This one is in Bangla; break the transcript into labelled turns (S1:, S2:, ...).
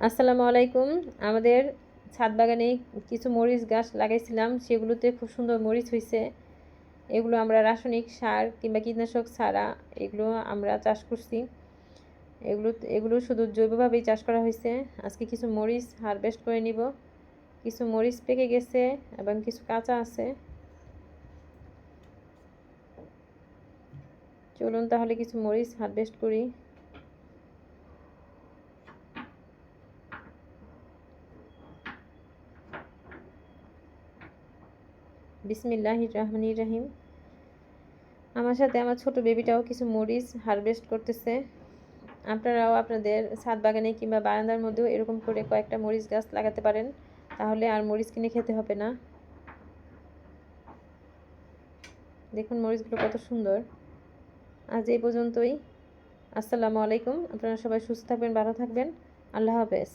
S1: আসসালামু আলাইকুম। আমাদের ছাদ বাগানে কিছু মরিচ গাছ লাগাইছিলাম, সেগুলোতে খুব সুন্দর মরিচ হয়েছে। এগুলো আমরা রাসায়নিক সার কিংবা কীটনাশক ছাড়া এগুলো আমরা চাষ করছি। এগুলো শুধু জৈবভাবেই চাষ করা হয়েছে। আজকে কিছু মরিচ হারভেস্ট করে নিব। কিছু মরিচ পেকে গেছে এবং কিছু কাঁচা আছে। চলুন তাহলে কিছু মরিচ হারভেস্ট করি। বিসমিল্লাহির রহমানির রহিম। আমার সাথে আমার ছোট বেবিটাও কিছু মরিচ হারভেস্ট করতেছে। আপনারাও আপনাদের ছাদ বাগানে কিংবা বারান্দার মধ্যেও এরকম করে কয়েকটা মরিচ গাছ লাগাতে পারেন, তাহলে আর মরিচ কিনে খেতে হবে না। দেখুন মরিচগুলো কত সুন্দর। আজ এই পর্যন্তই। আসসালামু আলাইকুম। আপনারা সবাই সুস্থ থাকবেন, ভালো থাকবেন। আল্লাহ হাফেজ।